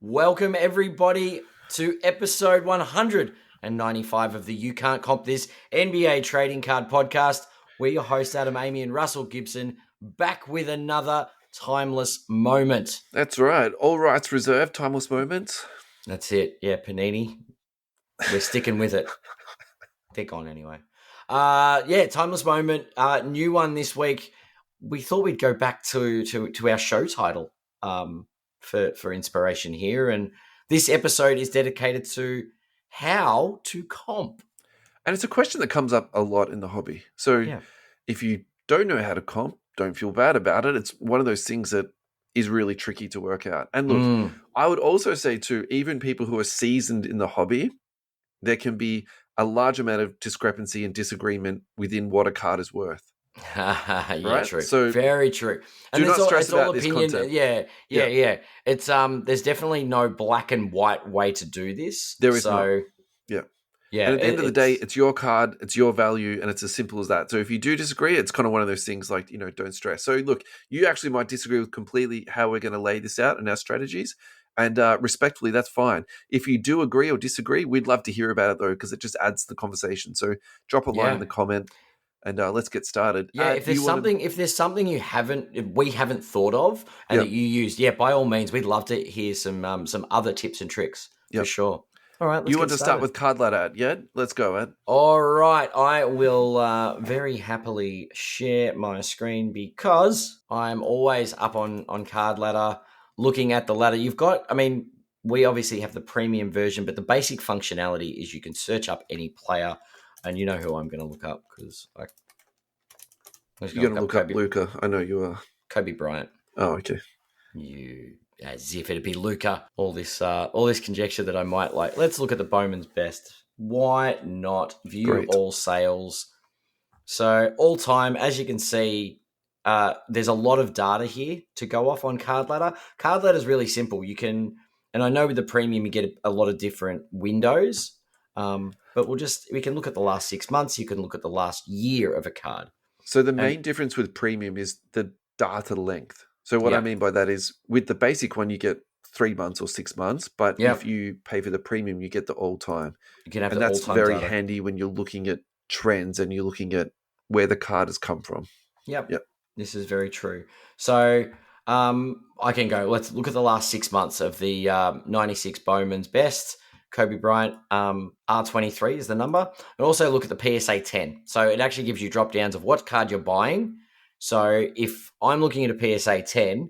Welcome, everybody, to episode 195 of the You Can't Comp This NBA Trading Card Podcast. We're your hosts, Adam Amy and Russell Gibson, back with another timeless moment. That's right. All rights reserved, timeless moments. That's it. Yeah, Panini. We're sticking with it. They're gone anyway. Timeless moment. New one this week. We thought we'd go back to our show title for inspiration here. And this episode is dedicated to how to comp. And it's a question that comes up a lot in the hobby. So if you don't know how to comp, don't feel bad about it. It's one of those things that is really tricky to work out. And look, I would also say too, even people who are seasoned in the hobby, there can be a large amount of discrepancy and disagreement within what a card is worth. Right? True. So very true. And do not stress about this content. Yeah. It's there's definitely no black and white way to do this. There is not. Yeah. And at the end of the day, it's your card, it's your value, and it's as simple as that. So if you do disagree, it's kind of one of those things like, don't stress. So look, you actually might disagree with completely how we're going to lay this out and our strategies. And respectfully, that's fine. If you do agree or disagree, we'd love to hear about it, though, because it just adds to the conversation. So drop a line in the comment and let's get started. Yeah, if there's something we haven't thought of and that you used, by all means, we'd love to hear some other tips and tricks for sure. All right, you want to start with card ladder, Ed? Yeah, let's go, Ed. All right, I will very happily share my screen because I'm always up on card ladder, looking at the ladder. We obviously have the premium version, but the basic functionality is you can search up any player, and you know who I'm going to look up because you're going to look up Luka. I know you are. Kobe Bryant. Oh, okay. As if it'd be Luka. All this conjecture that I might like. Let's look at the Bowman's best. Why not view all sales? So all time, as you can see, there's a lot of data here to go off on Card Ladder. Card Ladder is really simple. You can, and I know with the premium you get a lot of different windows, but we can look at the last 6 months. You can look at the last year of a card. So the main difference with premium is the data length. So what I mean by that is with the basic one, you get 3 months or 6 months, but if you pay for the premium, you get the all time. You can have and that's very handy when you're looking at trends and you're looking at where the card has come from. Yep. This is very true. So I can go. Let's look at the last 6 months of the 96 Bowman's best. Kobe Bryant, R23 is the number. And also look at the PSA 10. So it actually gives you drop downs of what card you're buying. So if I'm looking at a PSA 10,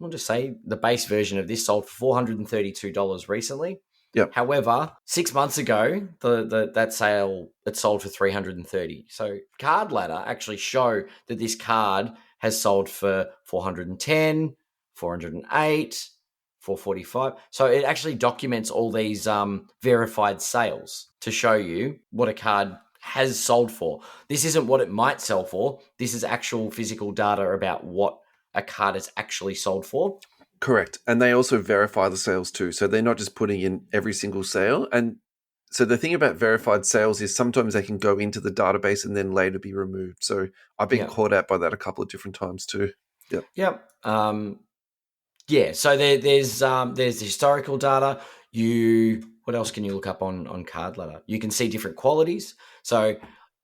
we'll just say the base version of this sold for $432 recently. Yep. However, 6 months ago, that sale, it sold for $330. So Card Ladder actually show that this card has sold for $410, $408, $445. So it actually documents all these verified sales to show you what a card has sold for. This isn't what it might sell for. This is actual physical data about what a card is actually sold for. Correct. And they also verify the sales too. So they're not just putting in every single sale. And so the thing about verified sales is sometimes they can go into the database and then later be removed. So I've been caught out by that a couple of different times too. Yep. So there's historical data. What else can you look up on Card Ladder? You can see different qualities. So,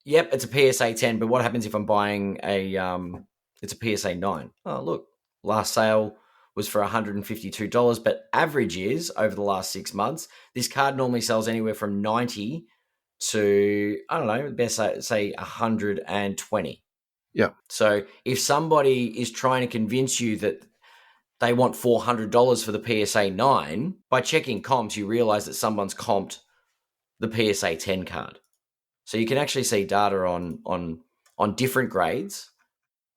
it's a PSA 10, but what happens if I'm buying it's a PSA 9? Oh, look, last sale was for $152, but average is over the last 6 months, this card normally sells anywhere from 90 to, I don't know, best say 120. Yeah. So if somebody is trying to convince you that they want $400 for the PSA 9, by checking comps, you realize that someone's comped the PSA 10 card. So you can actually see data on different grades.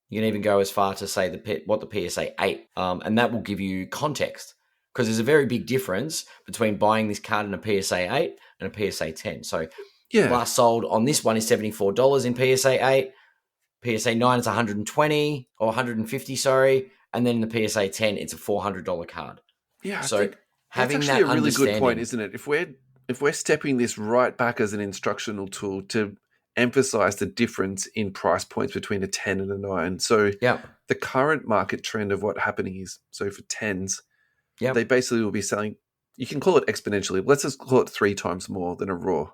You can even go as far to say what the PSA 8, and that will give you context because there's a very big difference between buying this card in a PSA 8 and a PSA 10. So last sold on this one is $74 in PSA 8. PSA 9 is $120 or $150, and then in the PSA 10, it's a $400 card. Yeah, so having that's actually a really good point, isn't it? If we're stepping this right back as an instructional tool to emphasize the difference in price points between a 10 and a 9. So the current market trend of what's happening is, so for 10s, they basically will be selling you can call it exponentially. Let's just call it 3 times more than a raw.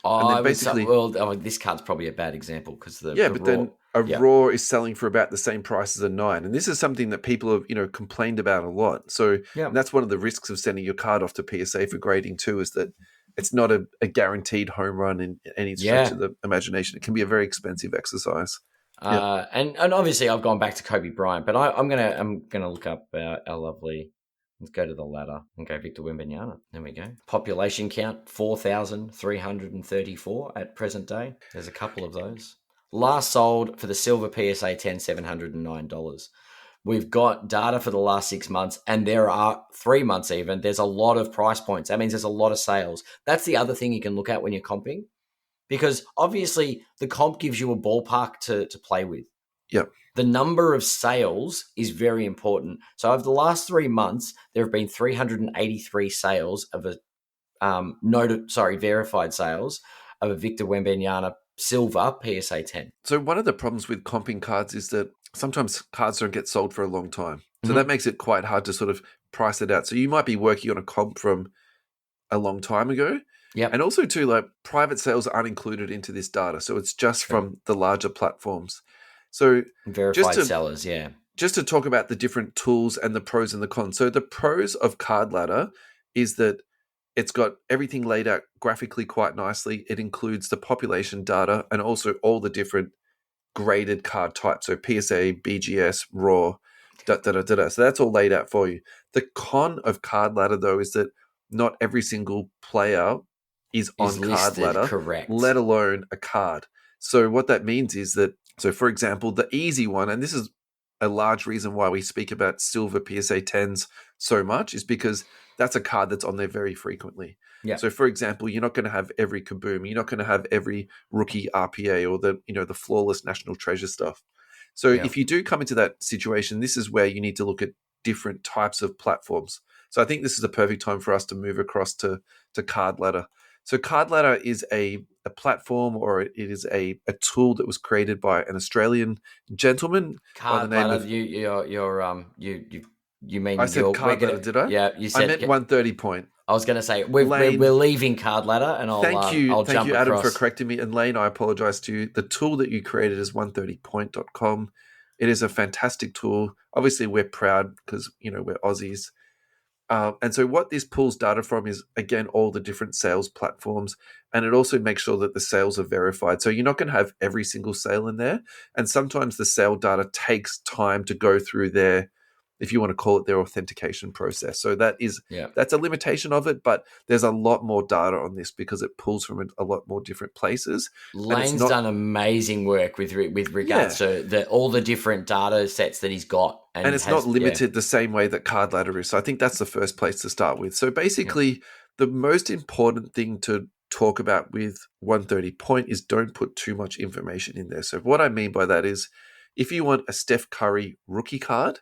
Oh, and then I would say, basically, this card's probably a bad example because the but raw. then a raw is selling for about the same price as a 9, and this is something that people have complained about a lot. So Yeah. and that's one of the risks of sending your card off to PSA for grading too, is that it's not a guaranteed home run in any stretch of the imagination. It can be a very expensive exercise. And obviously I've gone back to Kobe Bryant, but I'm gonna look up our lovely. Let's go to the ladder and go Victor Wembanyama. There we go. Population count 4,334 at present day. There's a couple of those. Last sold for the silver PSA 10, $709. We've got data for the last 6 months, and there are 3 months even. There's a lot of price points. That means there's a lot of sales. That's the other thing you can look at when you're comping, because obviously the comp gives you a ballpark to play with. Yep. The number of sales is very important. So over the last 3 months, there have been 383 sales of verified sales of a Victor Wembanyama silver PSA 10. So one of the problems with comping cards is that sometimes cards don't get sold for a long time. So that makes it quite hard to sort of price it out. So you might be working on a comp from a long time ago. Yeah. And also too, like, private sales aren't included into this data. So it's just from the larger platforms. So verified sellers, yeah. Just to talk about the different tools and the pros and the cons. So the pros of Card Ladder is that it's got everything laid out graphically quite nicely. It includes the population data and also all the different graded card types. So PSA, BGS, RAW, So that's all laid out for you. The con of Card Ladder, though, is that not every single player is on Card Ladder, correct, let alone a card. So what that means is that, so for example, the easy one, and this is a large reason why we speak about silver PSA 10s so much, is because that's a card that's on there very frequently. Yeah. So for example, you're not going to have every Kaboom, you're not going to have every rookie RPA or the flawless National Treasure stuff. So if you do come into that situation, this is where you need to look at different types of platforms. So I think this is a perfect time for us to move across to Card Ladder. So Card Ladder is a platform, or it is a tool that was created by an Australian gentleman by the name of. You mean I said Card Ladder, did I? Yeah, you said. I meant 130 point. I was going to say we're leaving Card Ladder, and I'll thank you, Adam, across. for correcting me. And Lane, I apologize to you. The tool that you created is 130point.com. It is a fantastic tool. Obviously, we're proud because we're Aussies. And so what this pulls data from is, again, all the different sales platforms. And it also makes sure that the sales are verified. So you're not going to have every single sale in there. And sometimes the sale data takes time to go through their, if you want to call it, their authentication process. So that's a limitation of it, but there's a lot more data on this because it pulls from a lot more different places. Lane's done amazing work with regards to all the different data sets that he's got. And it's not limited the same way that Card Ladder is. So I think that's the first place to start with. So basically, the most important thing to talk about with 130 point is don't put too much information in there. So what I mean by that is, if you want a Steph Curry rookie card,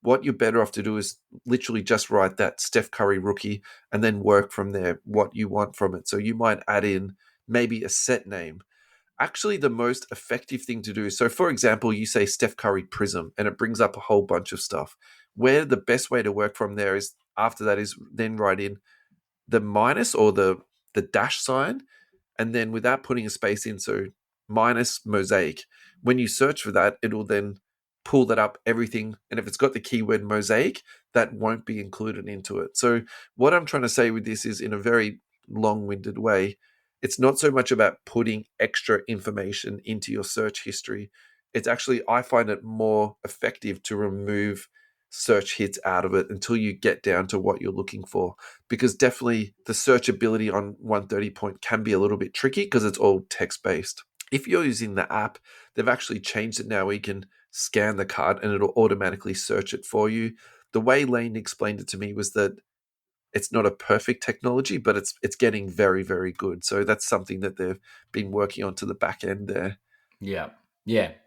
what you're better off to do is literally just write that Steph Curry rookie and then work from there what you want from it. So you might add in maybe a set name. Actually, the most effective thing to do is, so for example, you say Steph Curry Prism and it brings up a whole bunch of stuff. Where the best way to work from there is, after that, is then write in the minus or the dash sign, and then without putting a space in, so minus mosaic. When you search for that, it will then pull that up, everything. And if it's got the keyword mosaic, that won't be included into it. So what I'm trying to say with this is, in a very long-winded way, it's not so much about putting extra information into your search history. It's actually, I find it more effective to remove search hits out of it until you get down to what you're looking for. Because definitely the searchability on 130 point can be a little bit tricky because it's all text-based. If you're using the app, they've actually changed it now where you can scan the card and it'll automatically search it for you. The way Lane explained it to me was that it's not a perfect technology, but it's getting very, very good. So that's something that they've been working on to the back end there. Yeah.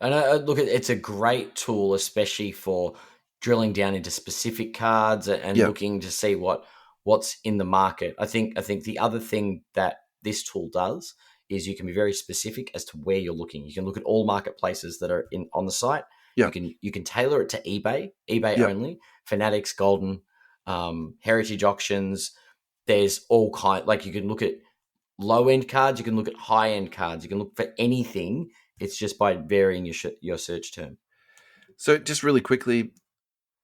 And look, it's a great tool, especially for drilling down into specific cards and looking to see what's in the market. I think the other thing that this tool does is you can be very specific as to where you're looking. You can look at all marketplaces that are on the site. Yeah. You can tailor it to eBay only, Fanatics, Golden, Heritage Auctions, there's all you can look at low end cards, you can look at high end cards, you can look for anything. It's just by varying your search term. So just really quickly,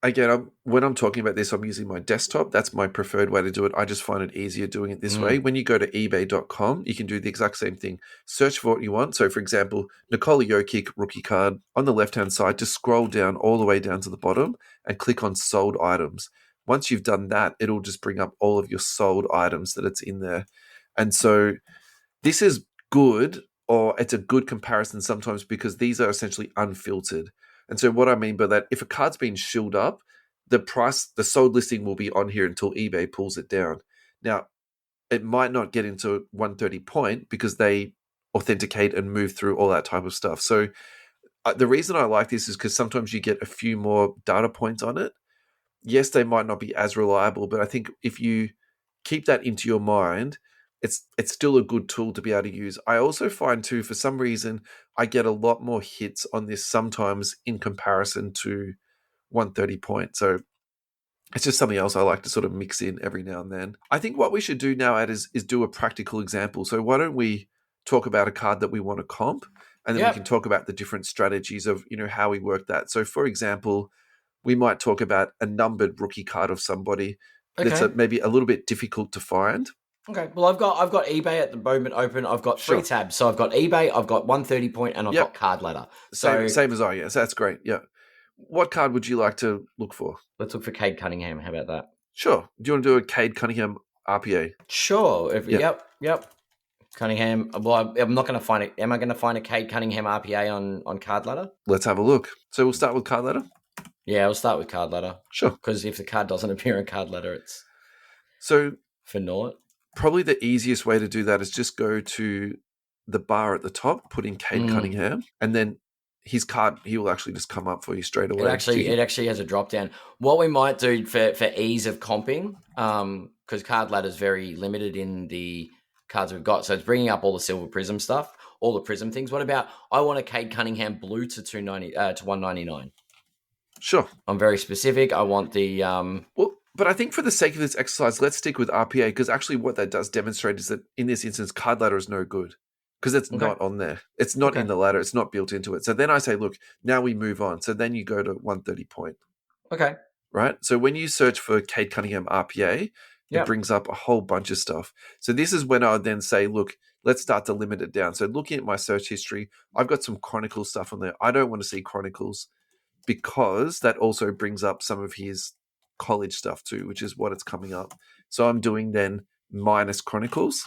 again, when I'm talking about this, I'm using my desktop. That's my preferred way to do it. I just find it easier doing it this way. When you go to ebay.com, you can do the exact same thing. Search for what you want. So, for example, Nikola Jokic rookie card on the left-hand side, just scroll down all the way down to the bottom and click on sold items. Once you've done that, it'll just bring up all of your sold items that it's in there. And so this is good, or it's a good comparison sometimes because these are essentially unfiltered. And so what I mean by that, if a card's been shilled up, the price, the sold listing will be on here until eBay pulls it down. Now, it might not get into 130 point because they authenticate and move through all that type of stuff. So the reason I like this is because sometimes you get a few more data points on it. Yes, they might not be as reliable, but I think if you keep that into your mind, it's still a good tool to be able to use. I also find too, for some reason, I get a lot more hits on this sometimes in comparison to 130 point. So it's just something else I like to sort of mix in every now and then. I think what we should do now, Ed, is do a practical example. So why don't we talk about a card that we want to comp, and then we can talk about the different strategies of, how we work that. So for example, we might talk about a numbered rookie card of somebody that's maybe a little bit difficult to find. Okay. Well, I've got eBay at the moment open. I've got three tabs. So I've got eBay, I've got 130 point, and I've got Card Ladder. So same as I. Yes, that's great. Yeah. What card would you like to look for? Let's look for Cade Cunningham. How about that? Sure. Do you want to do a Cade Cunningham RPA? Sure. Yep. Cunningham. Well, I'm not going to find it. Am I going to find a Cade Cunningham RPA on Card Ladder? Let's have a look. So we'll start with Card Ladder. Yeah, we'll start with Card Ladder. Sure. Because if the card doesn't appear in Card Ladder, it's so for naught. Probably the easiest way to do that is just go to the bar at the top, put in Cade Cunningham, and then his card, he will actually just come up for you straight away. It actually has a drop down. What we might do for ease of comping, because Card Ladder is very limited in the cards we've got, so it's bringing up all the Silver Prism stuff, all the Prism things. What about I want a Cade Cunningham blue to 199? Sure. I'm very specific. I want the well, but I think for the sake of this exercise, let's stick with RPA, because actually what that does demonstrate is that in this instance, Card Ladder is no good because it's not on there. It's not in the ladder. It's not built into it. So then I say, look, now we move on. So then you go to 130 point. Okay. Right? So when you search for Cade Cunningham RPA, it brings up a whole bunch of stuff. So this is when I would then say, look, let's start to limit it down. So looking at my search history, I've got some Chronicles stuff on there. I don't want to see Chronicles because that also brings up some of his college stuff too, which is what it's coming up. So I'm doing then minus Chronicles.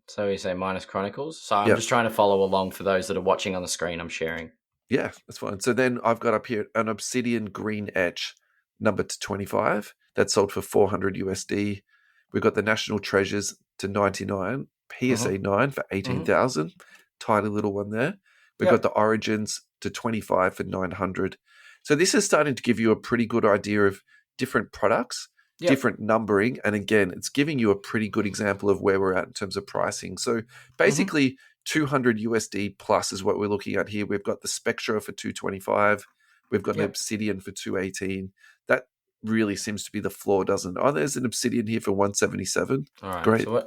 So you say minus Chronicles. So I'm just trying to follow along for those that are watching on the screen. I'm sharing. Yeah, that's fine. So then I've got up here an Obsidian Green Etch number to 25. That's sold for 400 USD. We've got the National Treasures to 99. PSA 9 for 18,000. Tiny little one there. We've got the Origins to 25 for 900. So this is starting to give you a pretty good idea of different products, different numbering. And again, it's giving you a pretty good example of where we're at in terms of pricing. So basically 200 USD plus is what we're looking at here. We've got the Spectra for 225. We've got an Obsidian for 218. That really seems to be the floor, doesn't it? Oh, there's an Obsidian here for 177. All right. Great. So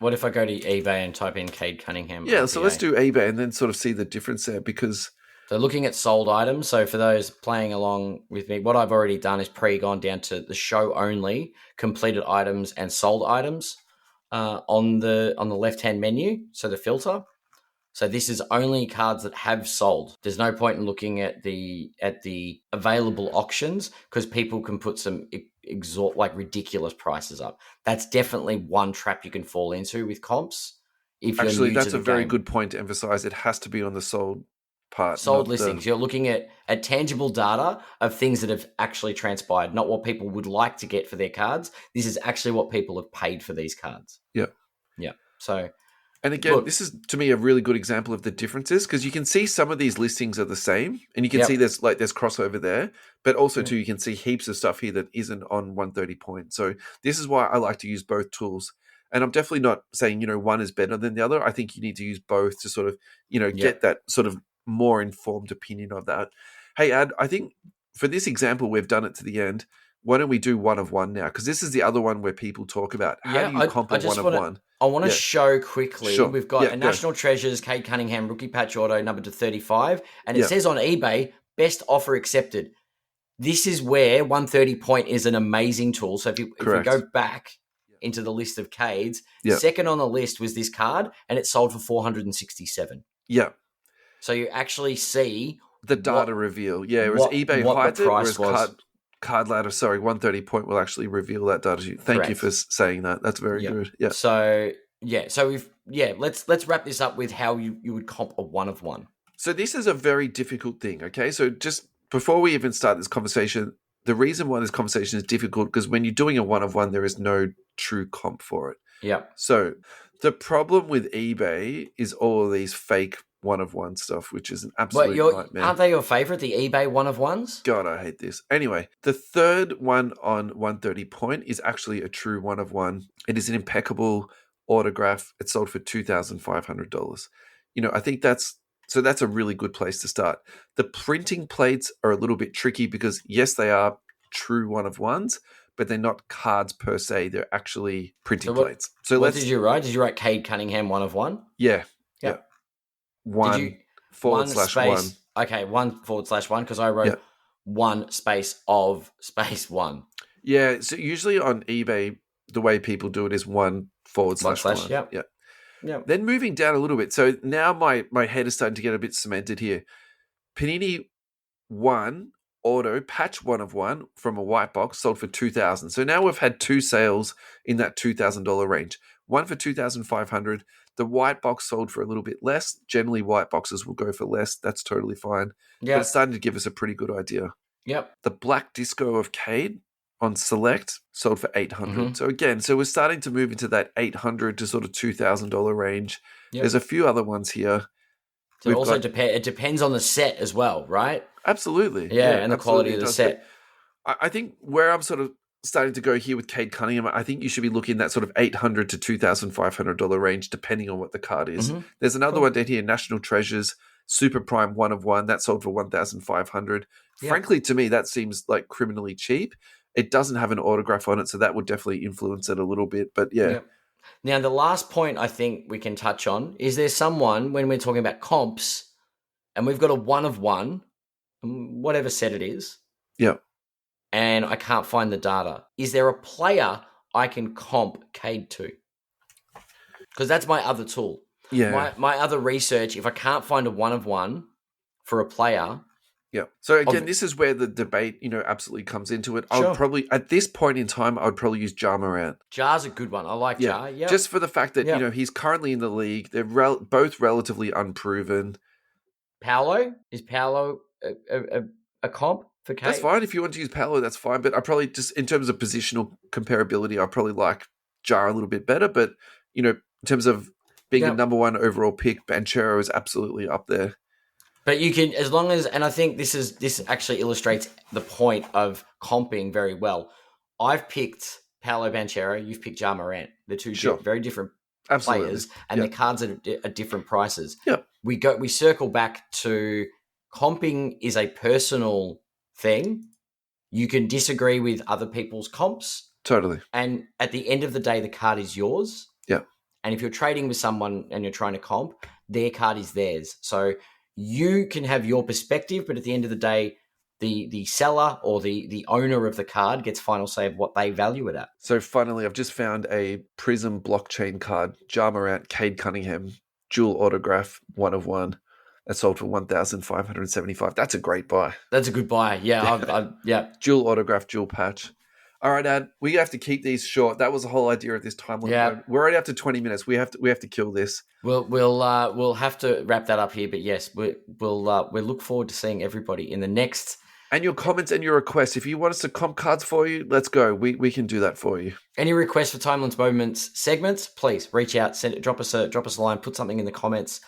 what if I go to eBay and type in Cade Cunningham? Yeah, so let's do eBay and then sort of see the difference there because... So looking at sold items, so for those playing along with me, what I've already done is gone down to the show only, completed items and sold items on the left-hand menu, so the filter. So this is only cards that have sold. There's no point in looking at the available auctions because people can put some ridiculous prices up. That's definitely one trap you can fall into with comps. Actually, that's a very good point to emphasize. It has to be on the sold part. Sold listings. You're looking at tangible data of things that have actually transpired, not what people would like to get for their cards. This is actually what people have paid for these cards. Yeah. Yeah. So... And again, this is to me a really good example of the differences because you can see some of these listings are the same, and you can see there's crossover there, but also too you can see heaps of stuff here that isn't on 130 point. So this is why I like to use both tools. And I'm definitely not saying one is better than the other. I think you need to use both to sort of get that sort of more informed opinion of that. Hey, Ad, I think for this example we've done it to the end. why don't we do one of one now? Because this is the other one where people talk about how do you comp a one of one? I want to show quickly. Sure. We've got a National Treasures, Cade Cunningham, rookie patch auto, number to 35. And it says on eBay, best offer accepted. This is where 130 point is an amazing tool. So if we go back into the list of Cades, second on the list was this card, and it sold for 467. Yeah. So you actually see the data reveal. Yeah, whereas eBay hides it, whereas Card Ladder, 130 point will actually reveal that data. Thank you for saying that. That's very good. Yeah. So let's wrap this up with how you would comp a one of one. So this is a very difficult thing. Okay, so just before we even start this conversation, the reason why this conversation is difficult because when you're doing a one of one, there is no true comp for it. Yeah. So the problem with eBay is all of these fake one of one stuff, which is an absolute nightmare. Aren't they your favorite, the eBay one of ones? God, I hate this. Anyway, the third one on 130 point is actually a true one of one. It is an impeccable autograph. It sold for $2,500. I think that's a really good place to start. The printing plates are a little bit tricky because yes, they are true one of ones, but they're not cards per se. They're actually printing plates. So what did you write? Did you write Cade Cunningham one of one? Yeah. Yeah. 1/1. Okay, 1/1 because I wrote 1/1. Yeah, so usually on eBay, the way people do it is 1/1. Yeah. Then moving down a little bit. So now my head is starting to get a bit cemented here. Panini 1 auto patch one of one from a white box sold for $2,000. So now we've had two sales in that $2,000 range. One for $2,500. The white box sold for a little bit less. Generally, white boxes will go for less. That's totally fine. Yeah. But it's starting to give us a pretty good idea. Yep. The Black Disco of Cade on Select sold for $800. Mm-hmm. So again, we're starting to move into that $800 to sort of $2,000 range. Yep. There's a few other ones here. So it depends on the set as well, right? Absolutely. Yeah, and the quality of the set. I think where I'm sort of starting to go here with Cade Cunningham, I think you should be looking at that sort of $800 to $2,500 range, depending on what the card is. Mm-hmm. There's another one down here, National Treasures, Super Prime one of one, that sold for $1,500. Yeah. Frankly, to me, that seems like criminally cheap. It doesn't have an autograph on it, so that would definitely influence it a little bit. But yeah. Now, the last point I think we can touch on is there's someone, when we're talking about comps, and we've got a one of one, whatever set it is. Yeah. And I can't find the data. Is there a player I can comp Cade to? Because that's my other tool. Yeah. My other research, if I can't find a one of one for a player. Yeah. So again, this is where the debate, absolutely comes into it. I would probably, at this point in time, I would probably use Ja Morant. Ja's a good one. I like Ja. Yeah. Just for the fact that, he's currently in the league. They're both relatively unproven. Is Paolo a comp? That's fine. If you want to use Paolo, that's fine. But I probably just, in terms of positional comparability, I probably like Ja a little bit better. But, in terms of being a number one overall pick, Banchero is absolutely up there. But you can, as long as, and I think this actually illustrates the point of comping very well. I've picked Paolo Banchero. You've picked Ja Morant. They're two very different players, and the cards are at different prices. Yep. We circle back to comping is a personal thing. You can disagree with other people's comps. Totally. And at the end of the day, the card is yours. Yeah. And if you're trading with someone and you're trying to comp, their card is theirs. So you can have your perspective, but at the end of the day, the seller or the owner of the card gets final say of what they value it at. So finally, I've just found a Prism blockchain card, Ja Morant, Cade Cunningham, dual autograph, one of one. That sold for $1,575. That's a great buy. That's a good buy. Yeah, yeah. Dual autograph, dual patch. All right, Ad. We have to keep these short. That was the whole idea of this time limit. Yeah. We're already up to 20 minutes. We have to kill this. We'll have to wrap that up here. But yes, we'll look forward to seeing everybody in the next. And your comments and your requests. If you want us to comp cards for you, let's go. We can do that for you. Any requests for Timeless Moments segments? Please reach out. Drop us a line. Put something in the comments.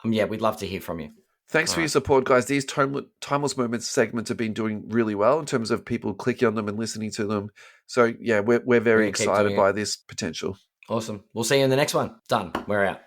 We'd love to hear from you. Thanks for your support, guys. These Timeless Moments segments have been doing really well in terms of people clicking on them and listening to them. So, we're very excited by this potential. Awesome. We'll see you in the next one. Done. We're out.